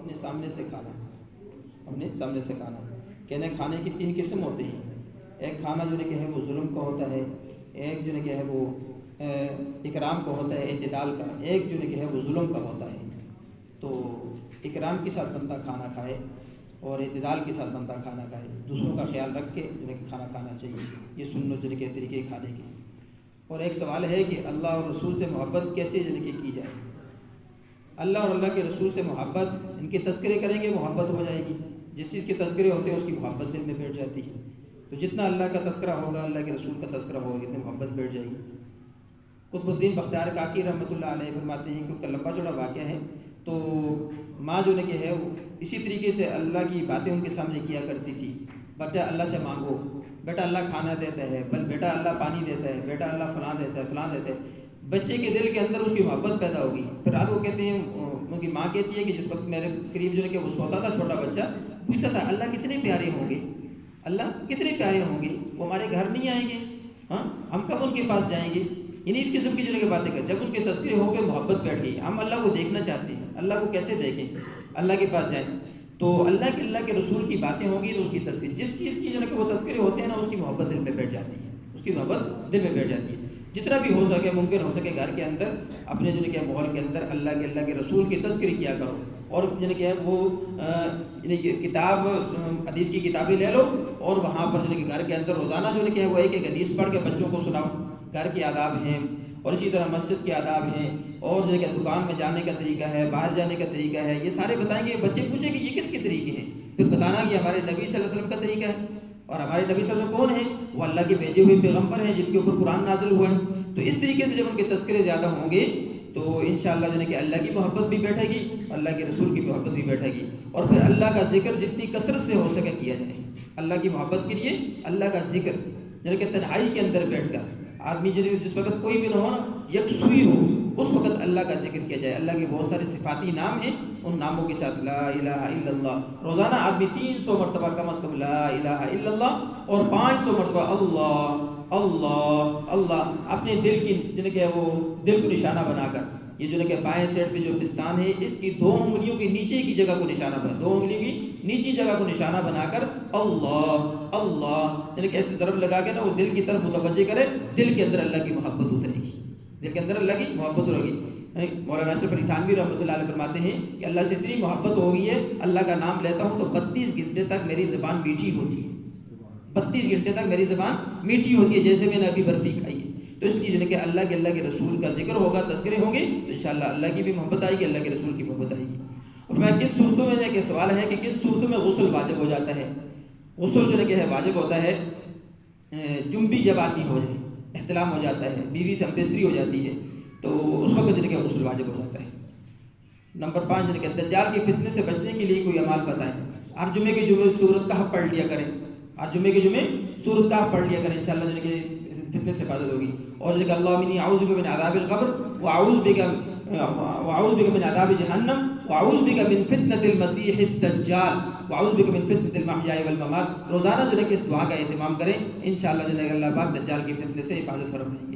اپنے سامنے سے کھانا، اپنے سامنے سے کھانا۔ کہنے کھانے کی 3 قسم ہوتے ہیں، ایک کھانا جو ہے وہ ظلم کا ہوتا ہے، ایک جو ہے وہ اکرام کا ہوتا ہے اعتدال کا، ایک جو ہے وہ ظلم کا ہوتا ہے۔ تو اکرام کے ساتھ بندہ کھانا کھائے اور اعتدال کے ساتھ بندہ کھانا کھائے، دوسروں کا خیال رکھ کے جو ہے کھانا کھانا چاہیے، یہ سنت جو ہے طریقے کھانے کے۔ اور ایک سوال ہے کہ اللہ اور رسول سے محبت کیسے جو ہے کی جائے۔ اللہ اور اللہ کے رسول سے محبت، ان کے تذکرے کریں گے محبت ہو جائے گی، جس چیز کے تذکرے ہوتے ہیں اس کی محبت دل میں بیٹھ جاتی ہے۔ تو جتنا اللہ کا تذکرہ ہوگا، اللہ کے رسول کا تذکرہ ہوگا، اتنی محبت بیٹھ جائے گی۔ قطب الدین بختیار کاکی رحمۃ اللہ علیہ فرماتے ہیں کہ ان کا لمبا چوڑا واقعہ ہے، تو ماں جو ہے وہ اسی طریقے سے اللہ کی باتیں ان کے سامنے کیا کرتی تھی۔ بیٹا اللہ سے مانگو، بیٹا اللہ کھانا دیتا ہے، بیٹا اللہ پانی دیتا ہے، بیٹا اللہ فلاں دیتا ہے، فلاں دیتا ہے۔ بچے کے دل کے اندر اس کی محبت پیدا ہوگی۔ پھر رات کو کہتے ہیں، ان کی ماں کہتی ہے کہ جس وقت میرے قریب جو ہے کہ وہ سوتا تھا چھوٹا بچہ، پوچھتا تھا اللہ کتنے پیارے ہوں گے، اللہ کتنے پیارے ہوں گے، وہ ہمارے گھر نہیں آئیں گے، ہاں ہم کب ان کے پاس جائیں گے۔ انہیں اس قسم کی جو ہے کہ باتیں کر، جب ان کے تذکرے ہو کے محبت بیٹھ گئی، ہم اللہ کو دیکھنا چاہتے ہیں، اللہ کو کیسے دیکھیں، اللہ کے پاس جائیں۔ تو اللہ کے رسول کی باتیں ہوں گی تو اس کی تذکرے، جس چیز کی جو ہے کہ وہ تذکرے ہوتے ہیں نا، اس کی محبت دل میں بیٹھ جاتی ہے، اس کی محبت دل میں بیٹھ جاتی ہے۔ جتنا بھی ہو سکے، ممکن ہو سکے، گھر کے اندر اپنے جو ہے کہ ماحول کے اندر اللہ کے رسول کے تذکرے کیا کرو، اور جو ہے کہ وہ کتاب حدیث کی کتابیں لے لو، اور وہاں پر جو ہے کہ گھر کے اندر روزانہ جو ہے کہ وہ ایک حدیث پڑھ کے بچوں کو سناؤ۔ گھر کے آداب ہیں، اور اسی طرح مسجد کے آداب ہیں، اور جو ہے کہ دکان میں جانے کا طریقہ ہے، باہر جانے کا طریقہ ہے، یہ سارے بتائیں گے۔ بچے پوچھیں کہ یہ کس کے طریقے ہیں، پھر بتانا کہ ہمارے نبی صلی اللہ علیہ وسلم کا طریقہ ہے۔ اور ہمارے نبی صلی اللہ علیہ وسلم کون ہیں؟ وہ اللہ کے بھیجے ہوئے پیغمبر ہیں، جن کے اوپر قرآن نازل ہوا ہے۔ تو اس طریقے سے جب ان کے تذکرے زیادہ ہوں گے تو انشاءاللہ جو ہے کہ اللہ کی محبت بھی بیٹھے گی، اللہ کے رسول کی محبت بھی بیٹھے گی، اور پھر اللہ کا ذکر جتنی کثرت سے ہو سکے کیا جائے۔ اللہ کی محبت کے لیے اللہ کا ذکر یعنی کہ تنہائی کے اندر بیٹھ کر، آدمی جس وقت کوئی بھی نہ ہو نا، یکسوئی ہو، اس وقت اللہ کا ذکر کیا جائے۔ اللہ کے بہت سارے صفاتی نام ہیں، ان ناموں کے ساتھ لا الہ الا اللہ روزانہ آدمی 300 مرتبہ کم از کم لا الہ الا اللہ، اور 500 مرتبہ اللہ اللہ اللہ اپنے دل کی جن کہ وہ دل کو نشانہ بنا کر، یہ جو ہے کہ بائیں سائڈ پہ جو پستان ہے، اس کی 2 انگلیوں کے نیچے کی جگہ کو نشانہ بنا، 2 انگلیوں کی نیچی جگہ کو نشانہ بنا کر اللہ اللہ یعنی کہ ایسے ضرب لگا کے نا وہ دل کی طرف متوجہ کرے، دل کے اندر اللہ کی محبت اترے گی، دل کے اندر اللہ کی محبت اترے گی۔ مولانا اشرف علی تھانوی رحمۃ اللہ علیہ فرماتے ہیں کہ اللہ سے اتنی محبت ہو گئی ہے، اللہ کا نام لیتا ہوں تو 32 گھنٹے تک میری زبان میٹھی ہوتی ہے، 32 گھنٹے تک میری زبان میٹھی ہوتی ہے، جیسے میں نے ابھی برفی کھائی ہے۔ تو اس لیے کہ اللہ کے رسول کا ذکر ہوگا، تذکرے ہوں گے تو انشاءاللہ اللہ کی بھی محبت آئے گی، اللہ کے رسول کی محبت آئے گی۔ اور میں کن صورتوں میں کہ سوال ہے کہ کن صورتوں میں غسل واجب ہو جاتا ہے۔ غسل جو ہے واجب ہوتا ہے جنبی جب آدمی ہو جائے، احتلام ہو جاتا ہے، بیوی سے امبستری ہو جاتی ہے، تو اس وقت جو ہے کہ غسل واجب ہو جاتا ہے۔ نمبر 5 کہ دجال کے فتنے سے بچنے کے لیے کوئی عمل بتائیں۔ ہر جمعے کے جمعے سورت کہف پڑھ لیا کریں، ہر جمعے کے جمعے سورت کہف پڑھ لیا کریں، انشاءاللہ جو ہے کہ فتنے سے حفاظت ہوگی۔ اور جو ہے کہ اللہم انی اعوذ بک من عذاب القبر واعوذ بک من عذاب جہنم واعوذ بک من فتنۃ المسیح الدجال واعوذ بک من فتنۃ المحیا والممات۔ روزانہ جو ہے کہ اس دعا کا اہتمام کریں، انشاءاللہ جو ہے کہ اللہ پاک دجال کے فتنے سے حفاظت فرمائیں گے۔